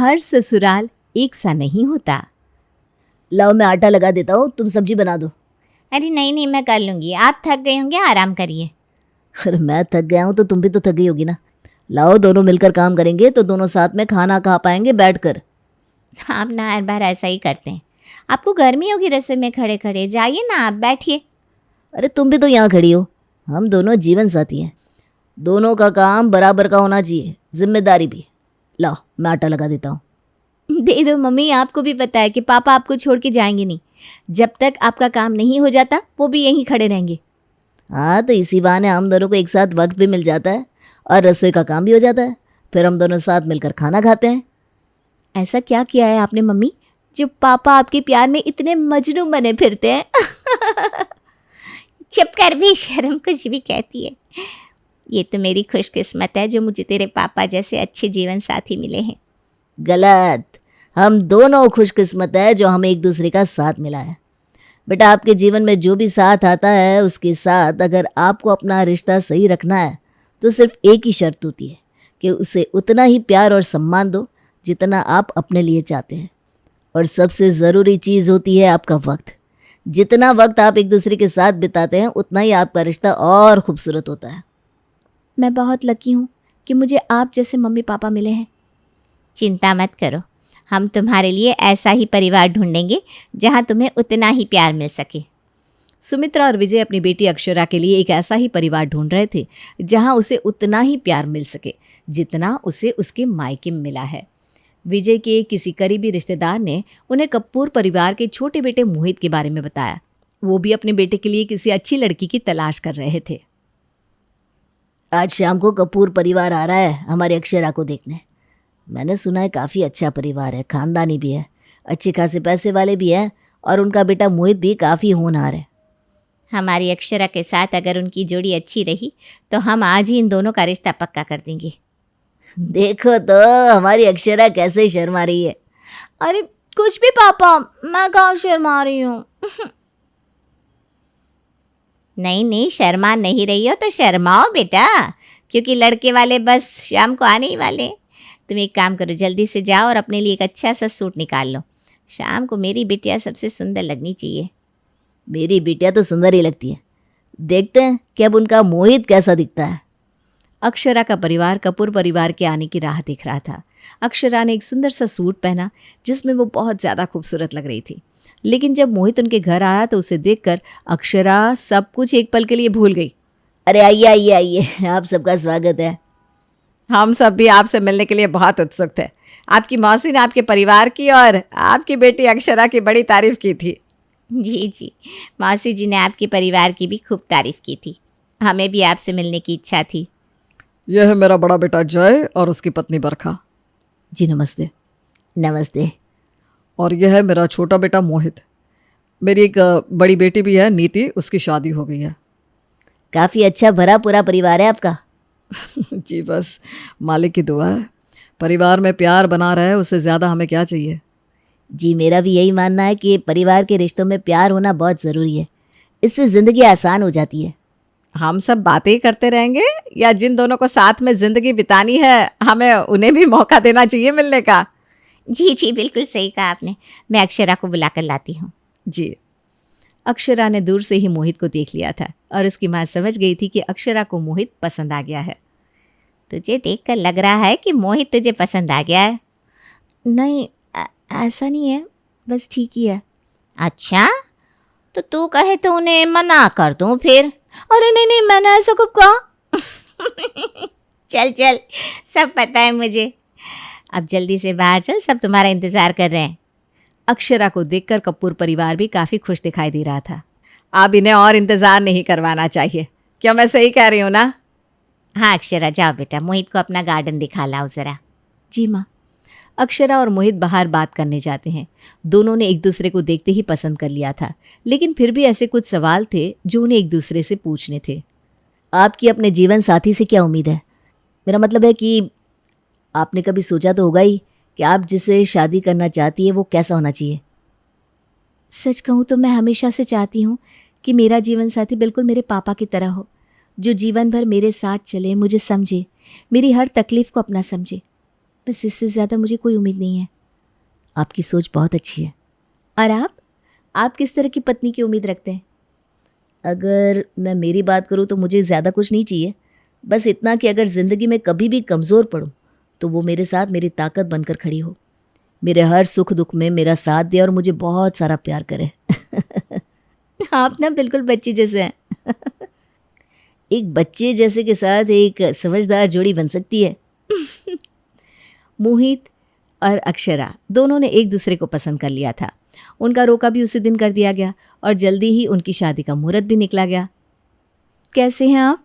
हर ससुराल एक सा नहीं होता। लाओ मैं आटा लगा देता हूँ, तुम सब्जी बना दो। अरे नहीं मैं कर लूँगी, आप थक गए होंगे, आराम करिए। अरे मैं थक गया हूँ तो तुम भी तो थक गई होगी ना। लाओ दोनों मिलकर काम करेंगे तो दोनों साथ में खाना खा पाएंगे बैठकर। आप ना हर बार ऐसा ही करते हैं। आपको गर्मी होगी रसोई में खड़े खड़े, जाइए ना आप बैठिए। अरे तुम भी तो यहाँ खड़ी हो, हम दोनों जीवन साथी हैं, दोनों का काम बराबर का होना चाहिए, जिम्मेदारी भी। लाओ मैं आटा लगा देता हूँ। दे दो मम्मी, आपको भी पता है कि पापा आपको छोड़ के जाएंगे नहीं। जब तक आपका काम नहीं हो जाता वो भी यहीं खड़े रहेंगे। हाँ तो इसी बहाने हम दोनों को एक साथ वक्त भी मिल जाता है और रसोई का काम भी हो जाता है, फिर हम दोनों साथ मिलकर खाना खाते हैं। ऐसा क्या किया है आपने मम्मी जो पापा आपके प्यार में इतने मजनू बने फिरते हैं? चुप कर भी, शर्म कुछ भी कहती है। ये तो मेरी खुशकिस्मत है जो मुझे तेरे पापा जैसे अच्छे जीवन साथी मिले हैं। गलत, हम दोनों खुशकिस्मत है जो हमें एक दूसरे का साथ मिला है। बेटा आपके जीवन में जो भी साथ आता है उसके साथ अगर आपको अपना रिश्ता सही रखना है तो सिर्फ एक ही शर्त होती है कि उसे उतना ही प्यार और सम्मान दो जितना आप अपने लिए चाहते हैं। और सबसे ज़रूरी चीज़ होती है आपका वक्त। जितना वक्त आप एक दूसरे के साथ बिताते हैं उतना ही आपका रिश्ता और खूबसूरत होता है। मैं बहुत लकी हूँ कि मुझे आप जैसे मम्मी पापा मिले हैं। चिंता मत करो, हम तुम्हारे लिए ऐसा ही परिवार ढूंढेंगे जहां तुम्हें उतना ही प्यार मिल सके। सुमित्रा और विजय अपनी बेटी अक्षरा के लिए एक ऐसा ही परिवार ढूंढ रहे थे जहां उसे उतना ही प्यार मिल सके जितना उसे उसके मायके में मिला है। विजय के किसी करीबी रिश्तेदार ने उन्हें कपूर परिवार के छोटे बेटे मोहित के बारे में बताया। वो भी अपने बेटे के लिए किसी अच्छी लड़की की तलाश कर रहे थे। आज शाम को कपूर परिवार आ रहा है हमारी अक्षरा को देखने। मैंने सुना है काफ़ी अच्छा परिवार है, ख़ानदानी भी है, अच्छे खासे पैसे वाले भी हैं और उनका बेटा मोहित भी काफ़ी होनहार है। हमारी अक्षरा के साथ अगर उनकी जोड़ी अच्छी रही तो हम आज ही इन दोनों का रिश्ता पक्का कर देंगे। देखो तो हमारी अक्षरा कैसे शर्मा रही है। अरे कुछ भी पापा, मैं कहाँ शर्मा रही हूँ। नहीं शर्मा नहीं रही हो तो शर्माओ बेटा, क्योंकि लड़के वाले बस शाम को आने ही वाले। तुम एक काम करो, जल्दी से जाओ और अपने लिए एक अच्छा सा सूट निकाल लो। शाम को मेरी बिटिया सबसे सुंदर लगनी चाहिए। मेरी बिटिया तो सुंदर ही लगती है, देखते हैं कि अब उनका मोहित कैसा दिखता है। अक्षरा का परिवार कपूर परिवार के आने की राह देख रहा था। अक्षरा ने एक सुंदर सा सूट पहना जिसमें वो बहुत ज़्यादा खूबसूरत लग रही थी। लेकिन जब मोहित उनके घर आया तो उसे देखकर अक्षरा सब कुछ एक पल के लिए भूल गई। अरे आइए आइए आइए, आप सबका स्वागत है। हम सब भी आपसे मिलने के लिए बहुत उत्सुक थे। आपकी मौसी ने आपके परिवार की और आपकी बेटी अक्षरा की बड़ी तारीफ की थी। जी, मौसी जी ने आपके परिवार की भी खूब तारीफ की थी। हमें भी आपसे मिलने की इच्छा थी। यह है मेरा बड़ा बेटा जय और उसकी पत्नी बरखा। जी नमस्ते। नमस्ते। और यह है मेरा छोटा बेटा मोहित। मेरी एक बड़ी बेटी भी है नीति, उसकी शादी हो गई है। काफ़ी अच्छा भरा पूरा परिवार है आपका। जी बस मालिक की दुआ है, परिवार में प्यार बना रहे, उससे ज़्यादा हमें क्या चाहिए। जी मेरा भी यही मानना है कि परिवार के रिश्तों में प्यार होना बहुत ज़रूरी है, इससे ज़िंदगी आसान हो जाती है। हम सब बातें ही करते रहेंगे या जिन दोनों को साथ में ज़िंदगी बितानी है हमें उन्हें भी मौका देना चाहिए मिलने का। जी बिल्कुल सही कहा आपने। मैं अक्षरा को बुलाकर लाती हूँ। जी। अक्षरा ने दूर से ही मोहित को देख लिया था और उसकी माँ समझ गई थी कि अक्षरा को मोहित पसंद आ गया है। तुझे देखकर लग रहा है कि मोहित तुझे पसंद आ गया है। नहीं ऐसा नहीं है, बस ठीक ही है। अच्छा, तो तू कहे तो उन्हें मना कर दूँ फिर? अरे नहीं मैंने ऐसा कब कहा। चल सब पता है मुझे। अब जल्दी से बाहर चल, सब तुम्हारा इंतज़ार कर रहे हैं। अक्षरा को देखकर कपूर परिवार भी काफ़ी खुश दिखाई दे रहा था। अब इन्हें और इंतज़ार नहीं करवाना चाहिए। क्या मैं सही कह रही हूँ ना? हाँ अक्षरा, जाओ बेटा, मोहित को अपना गार्डन दिखा लाओ ज़रा। जी माँ। अक्षरा और मोहित बाहर बात करने जाते हैं। दोनों ने एक दूसरे को देखते ही पसंद कर लिया था, लेकिन फिर भी ऐसे कुछ सवाल थे जो उन्हें एक दूसरे से पूछने थे। आपकी अपने जीवन साथी से क्या उम्मीद है? मेरा मतलब है कि आपने कभी सोचा तो होगा ही कि आप जिसे शादी करना चाहती है वो कैसा होना चाहिए। सच कहूँ तो मैं हमेशा से चाहती हूँ कि मेरा जीवन साथी बिल्कुल मेरे पापा की तरह हो, जो जीवन भर मेरे साथ चले, मुझे समझे, मेरी हर तकलीफ़ को अपना समझे। बस इससे ज़्यादा मुझे कोई उम्मीद नहीं है। आपकी सोच बहुत अच्छी है। और आप किस तरह की पत्नी की उम्मीद रखते हैं? अगर मैं मेरी बात करूँ तो मुझे ज़्यादा कुछ नहीं चाहिए, बस इतना कि अगर ज़िंदगी में कभी भी कमज़ोर पड़ूँ तो वो मेरे साथ मेरी ताकत बनकर खड़ी हो, मेरे हर सुख दुख में मेरा साथ दे और मुझे बहुत सारा प्यार करे। आप ना बिल्कुल बच्ची जैसे हैं। एक बच्चे जैसे के साथ एक समझदार जोड़ी बन सकती है। मोहित और अक्षरा दोनों ने एक दूसरे को पसंद कर लिया था। उनका रोका भी उसी दिन कर दिया गया और जल्दी ही उनकी शादी का मुहूर्त भी निकला गया। कैसे हैं आप?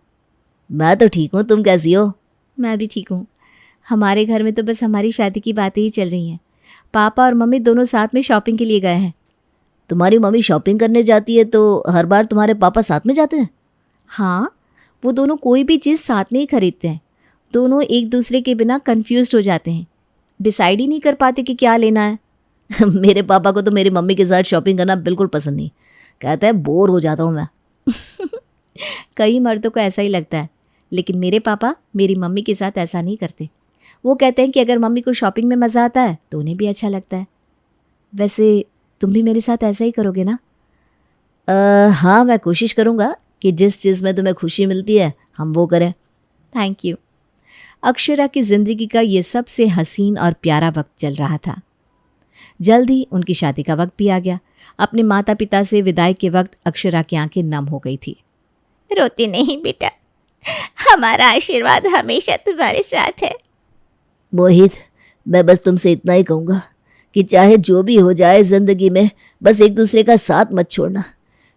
मैं तो ठीक हूँ, तुम कैसी हो? मैं भी ठीक हूँ। हमारे घर में तो बस हमारी शादी की बातें ही चल रही हैं। पापा और मम्मी दोनों साथ में शॉपिंग के लिए गए हैं। तुम्हारी मम्मी शॉपिंग करने जाती है तो हर बार तुम्हारे पापा साथ में जाते हैं? हाँ, वो दोनों कोई भी चीज़ साथ में ही खरीदते हैं। दोनों एक दूसरे के बिना कंफ्यूज्ड हो जाते हैं, डिसाइड ही नहीं कर पाते कि क्या लेना है। मेरे पापा को तो मेरी मम्मी के साथ शॉपिंग करना बिल्कुल पसंद नहीं, कहते हैं बोर हो जाता हूँ मैं। कई मर्दों को ऐसा ही लगता है, लेकिन मेरे पापा मेरी मम्मी के साथ ऐसा नहीं करते। वो कहते हैं कि अगर मम्मी को शॉपिंग में मज़ा आता है तो उन्हें भी अच्छा लगता है। वैसे तुम भी मेरे साथ ऐसा ही करोगे ना? हाँ, मैं कोशिश करूँगा कि जिस चीज़ में तुम्हें खुशी मिलती है हम वो करें। Thank you. अक्षरा की ज़िंदगी का ये सबसे हसीन और प्यारा वक्त चल रहा था। जल्द ही उनकी शादी का वक्त भी आ गया। अपने माता पिता से विदाई के वक्त अक्षरा की आंखें नम हो गई थी। रोती नहीं बेटा, हमारा आशीर्वाद हमेशा तुम्हारे साथ है। मोहित, मैं बस तुमसे इतना ही कहूँगा कि चाहे जो भी हो जाए ज़िंदगी में, बस एक दूसरे का साथ मत छोड़ना।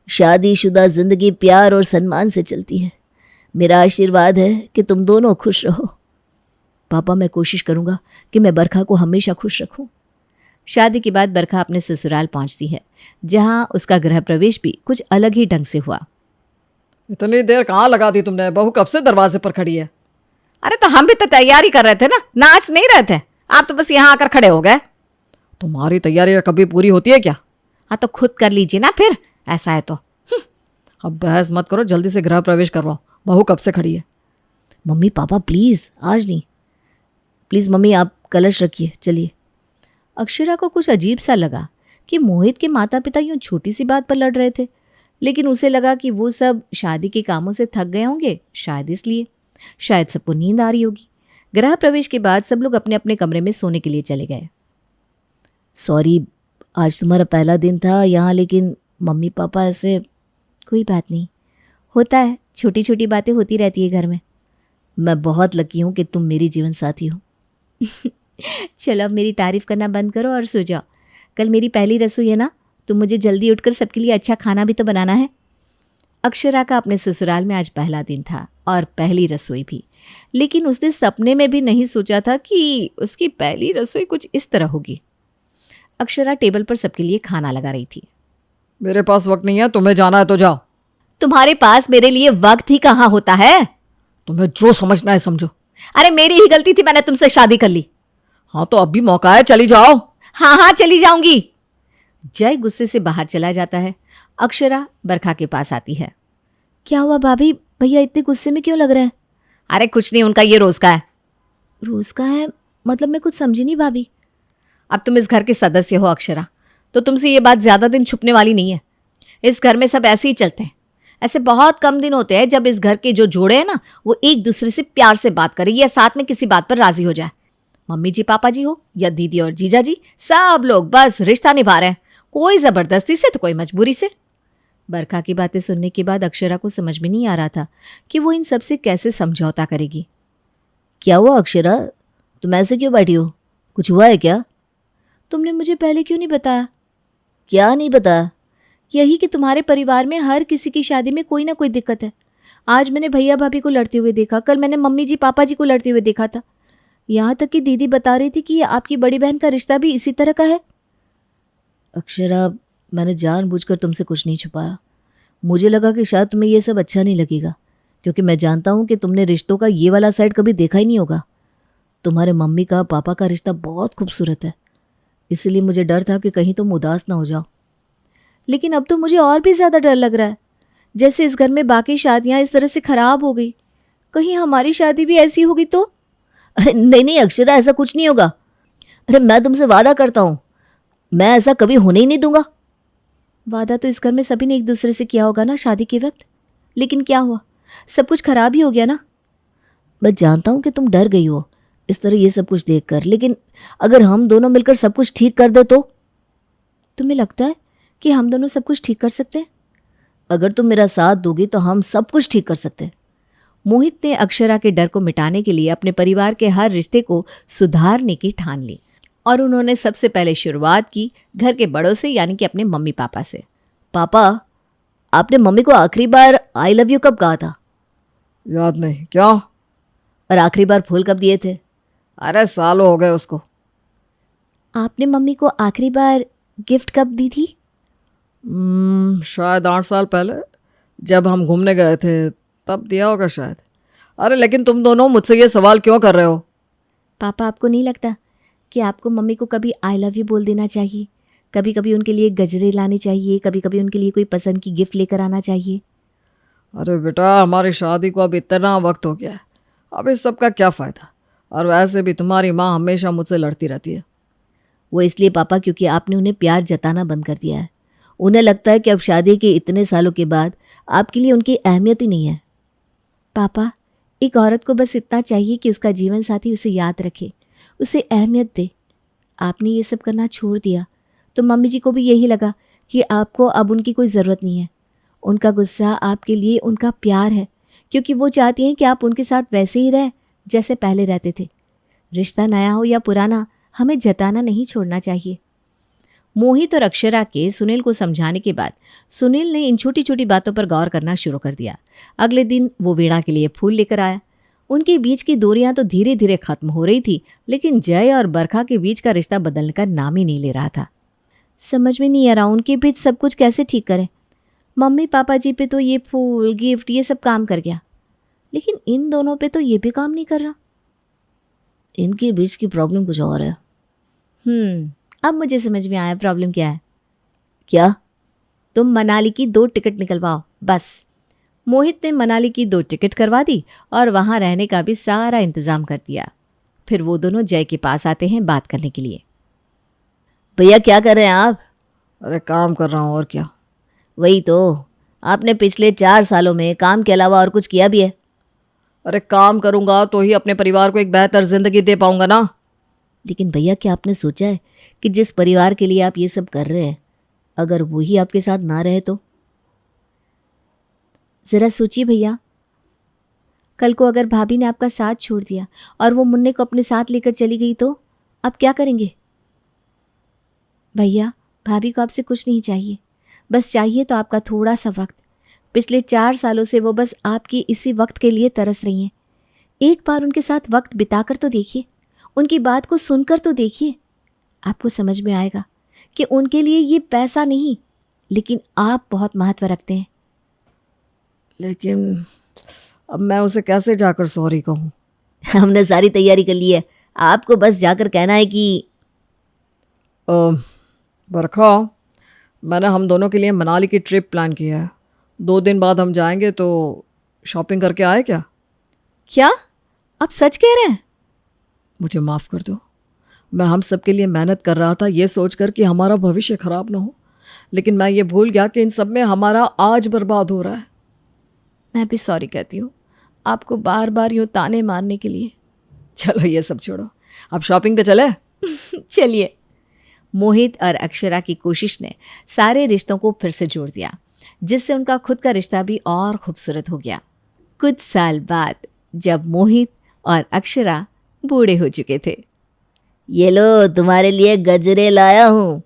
शादीशुदा ज़िंदगी प्यार और सम्मान से चलती है। मेरा आशीर्वाद है कि तुम दोनों खुश रहो। पापा, मैं कोशिश करूँगा कि मैं बरखा को हमेशा खुश रखूँ। शादी के बाद बरखा अपने ससुराल पहुंचती है, जहां उसका गृह प्रवेश भी कुछ अलग ही ढंग से हुआ। इतनी देर कहाँ लगा दी तुमने? बहू कब से दरवाजे पर खड़ी है। अरे तो हम भी तो तैयारी कर रहे थे ना, नाच नहीं रहे थे। आप तो बस यहाँ आकर खड़े हो गए। तुम्हारी तैयारी कभी पूरी होती है क्या? हाँ तो खुद कर लीजिए ना फिर, ऐसा है तो। अब बहस मत करो, जल्दी से गृह प्रवेश करवाओ। बहू कब से खड़ी है। मम्मी पापा प्लीज़, आज नहीं। प्लीज़ मम्मी, आप कलश रखिए, चलिए। अक्षरा को कुछ अजीब सा लगा कि मोहित के माता पिता यूं छोटी सी बात पर लड़ रहे थे, लेकिन उसे लगा कि वो सब शादी के कामों से थक गए होंगे, शायद इसलिए। शायद सबको नींद आ रही होगी। गृह प्रवेश के बाद सब लोग अपने अपने कमरे में सोने के लिए चले गए। सॉरी, आज तुम्हारा पहला दिन था यहाँ, लेकिन मम्मी पापा ऐसे। कोई बात नहीं, होता है, छोटी छोटी बातें होती रहती है घर में। मैं बहुत लकी हूँ कि तुम मेरी जीवन साथी हो। चलो अब मेरी तारीफ करना बंद करो और सो जाओ। कल मेरी पहली रसोई है ना, तो मुझे जल्दी उठकर सबके लिए अच्छा खाना भी तो बनाना है। अक्षरा का अपने ससुराल में आज पहला दिन था और पहली रसोई भी, लेकिन उसने सपने में भी नहीं सोचा था कि उसकी पहली रसोई कुछ इस तरह होगी। अक्षरा टेबल पर सबके लिए खाना लगा रही थी। मेरे पास वक्त नहीं है, तुम्हें जाना है तो जाओ। तुम्हारे पास मेरे लिए वक्त ही कहाँ होता है? तुम्हें जो समझना है समझो। अरे मेरी ही गलती थी, मैंने तुमसे शादी कर ली। हाँ तो अब भी मौका है, चली जाओ। हाँ हाँ चली जाऊंगी। जय गुस्से से बाहर चला जाता है। अक्षरा बरखा के पास आती है। क्या हुआ भाभी, भैया इतने गुस्से में क्यों लग रहे हैं? अरे कुछ नहीं, उनका ये रोज का है। रोज का है मतलब? मैं कुछ समझी नहीं भाभी। अब तुम इस घर के सदस्य हो अक्षरा, तो तुमसे ये बात ज्यादा दिन छुपने वाली नहीं है। इस घर में सब ऐसे ही चलते हैं। ऐसे बहुत कम दिन होते हैं जब इस घर के जो जोड़े हैं ना, वो एक दूसरे से प्यार से बात करें या साथ में किसी बात पर राजी हो जाए। मम्मी जी पापा जी हो या दीदी और जीजा जी, सब लोग बस रिश्ता निभा रहे हैं, कोई जबरदस्ती से तो कोई मजबूरी से। बरखा की बातें सुनने के बाद अक्षरा को समझ में नहीं आ रहा था कि वो इन सब से कैसे समझौता करेगी। क्या हुआ अक्षरा, तुम ऐसे क्यों बैठी हो? कुछ हुआ है क्या? तुमने मुझे पहले क्यों नहीं बताया? क्या नहीं बताया? यही कि तुम्हारे परिवार में हर किसी की शादी में कोई ना कोई दिक्कत है। आज मैंने भैया भाभी को लड़ते हुए देखा, कल मैंने मम्मी जी पापा जी को लड़ते हुए देखा था। यहाँ तक कि दीदी बता रही थी कि आपकी बड़ी बहन का रिश्ता भी इसी तरह का है। अक्षरा, मैंने जानबूझकर तुमसे कुछ नहीं छुपाया। मुझे लगा कि शायद तुम्हें ये सब अच्छा नहीं लगेगा, क्योंकि मैं जानता हूँ कि तुमने रिश्तों का ये वाला साइड कभी देखा ही नहीं होगा। तुम्हारे मम्मी का पापा का रिश्ता बहुत खूबसूरत है, इसलिए मुझे डर था कि कहीं तुम उदास ना हो जाओ। लेकिन अब तो मुझे और भी ज़्यादा डर लग रहा है, जैसे इस घर में बाकी शादियाँ इस तरह से ख़राब हो गई, कहीं हमारी शादी भी ऐसी होगी तो। अरे नहीं नहीं अक्षरा, ऐसा कुछ नहीं होगा। अरे मैं तुमसे वादा करता हूँ, मैं ऐसा कभी होने ही नहीं दूंगा। वादा तो इस घर में सभी ने एक दूसरे से किया होगा ना शादी के वक्त, लेकिन क्या हुआ, सब कुछ खराब ही हो गया ना। मैं जानता हूँ कि तुम डर गई हो इस तरह ये सब कुछ देखकर, लेकिन अगर हम दोनों मिलकर सब कुछ ठीक कर दे तो? तुम्हें लगता है कि हम दोनों सब कुछ ठीक कर सकते हैं? अगर तुम मेरा साथ दोगी तो हम सब कुछ ठीक कर सकते हैं। मोहित ने अक्षरा के डर को मिटाने के लिए अपने परिवार के हर रिश्ते को सुधारने की ठान ली और उन्होंने सबसे पहले शुरुआत की घर के बड़ों से, यानी कि अपने मम्मी पापा से। पापा, आपने मम्मी को आखिरी बार आई लव यू कब कहा था? याद नहीं। क्या? और आखिरी बार फूल कब दिए थे? अरे सालों हो गए उसको। आपने मम्मी को आखिरी बार गिफ्ट कब दी थी? शायद 8 साल पहले, जब हम घूमने गए थे तब दिया होगा शायद। अरे लेकिन तुम दोनों मुझसे ये सवाल क्यों कर रहे हो? पापा, आपको नहीं लगता कि आपको मम्मी को कभी आई लव यू बोल देना चाहिए? कभी कभी उनके लिए गजरे लाने चाहिए, कभी कभी उनके लिए कोई पसंद की गिफ्ट लेकर आना चाहिए। अरे बेटा, हमारी शादी को अब इतना वक्त हो गया है, अब इस सब का क्या फ़ायदा? और वैसे भी तुम्हारी माँ हमेशा मुझसे लड़ती रहती है। वो इसलिए पापा क्योंकि आपने उन्हें प्यार जताना बंद कर दिया है। उन्हें लगता है कि अब शादी के इतने सालों के बाद आपके लिए उनकी अहमियत ही नहीं है। पापा, एक औरत को बस इतना चाहिए कि उसका जीवन साथी उसे याद रखे, उसे अहमियत दे। आपने ये सब करना छोड़ दिया तो मम्मी जी को भी यही लगा कि आपको अब उनकी कोई ज़रूरत नहीं है। उनका गुस्सा आपके लिए उनका प्यार है, क्योंकि वो चाहती हैं कि आप उनके साथ वैसे ही रहें जैसे पहले रहते थे। रिश्ता नया हो या पुराना, हमें जताना नहीं छोड़ना चाहिए। मोहित और अक्षरा के सुनील को समझाने के बाद सुनील ने इन छोटी छोटी बातों पर गौर करना शुरू कर दिया। अगले दिन वो वीणा के लिए फूल लेकर आया। उनके बीच की दूरियां तो धीरे धीरे खत्म हो रही थी, लेकिन जय और बरखा के बीच का रिश्ता बदलने का नाम ही नहीं ले रहा था। समझ में नहीं आ रहा उनके बीच सब कुछ कैसे ठीक करें। मम्मी पापा जी पे तो ये फूल गिफ्ट ये सब काम कर गया, लेकिन इन दोनों पे तो ये भी काम नहीं कर रहा। इनके बीच की प्रॉब्लम कुछ और है। अब मुझे समझ में आया प्रॉब्लम क्या है। क्या? तुम मनाली की 2 टिकट निकलवाओ बस। मोहित ने मनाली की 2 टिकट करवा दी और वहाँ रहने का भी सारा इंतज़ाम कर दिया। फिर वो दोनों जय के पास आते हैं बात करने के लिए। भैया क्या कर रहे हैं आप? अरे काम कर रहा हूँ, और क्या। वही तो, आपने पिछले 4 सालों में काम के अलावा और कुछ किया भी है? अरे काम करूँगा तो ही अपने परिवार को एक बेहतर ज़िंदगी दे पाऊँगा ना। लेकिन भैया क्या आपने सोचा है कि जिस परिवार के लिए आप ये सब कर रहे हैं, अगर वही आपके साथ ना रहे तो? ज़रा सोचिए भैया, कल को अगर भाभी ने आपका साथ छोड़ दिया और वो मुन्ने को अपने साथ लेकर चली गई तो आप क्या करेंगे? भैया, भाभी को आपसे कुछ नहीं चाहिए, बस चाहिए तो आपका थोड़ा सा वक्त। पिछले 4 सालों से वो बस आपकी इसी वक्त के लिए तरस रही हैं। एक बार उनके साथ वक्त बिताकर तो देखिए, उनकी बात को सुनकर तो देखिए। आपको समझ में आएगा कि उनके लिए ये पैसा नहीं, लेकिन आप बहुत महत्व रखते हैं। लेकिन अब मैं उसे कैसे जाकर सॉरी कहूँ? हमने सारी तैयारी कर ली है, आपको बस जाकर कहना है कि बरखा, मैंने हम दोनों के लिए मनाली की ट्रिप प्लान किया है। 2 दिन बाद हम जाएंगे, तो शॉपिंग करके आए क्या? क्या आप सच कह रहे हैं? मुझे माफ़ कर दो। मैं हम सब के लिए मेहनत कर रहा था ये सोचकर कि हमारा भविष्य ख़राब ना हो, लेकिन मैं ये भूल गया कि इन सब में हमारा आज बर्बाद हो रहा है। मैं भी सॉरी कहती हूँ आपको बार बार यूँ ताने मारने के लिए। चलो ये सब छोड़ो, अब शॉपिंग पे चले। चलिए। मोहित और अक्षरा की कोशिश ने सारे रिश्तों को फिर से जोड़ दिया, जिससे उनका खुद का रिश्ता भी और खूबसूरत हो गया। कुछ साल बाद जब मोहित और अक्षरा बूढ़े हो चुके थे। ये लो तुम्हारे लिए गजरे लाया हूँ।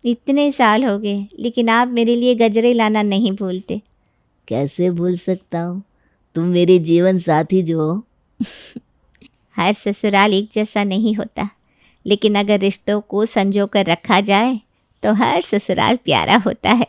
इतने साल हो गए लेकिन आप मेरे लिए गजरे लाना नहीं भूलते। कैसे भूल सकता हूँ, तुम मेरी जीवन साथी जो हो। हर ससुराल एक जैसा नहीं होता, लेकिन अगर रिश्तों को संजो कर रखा जाए तो हर ससुराल प्यारा होता है।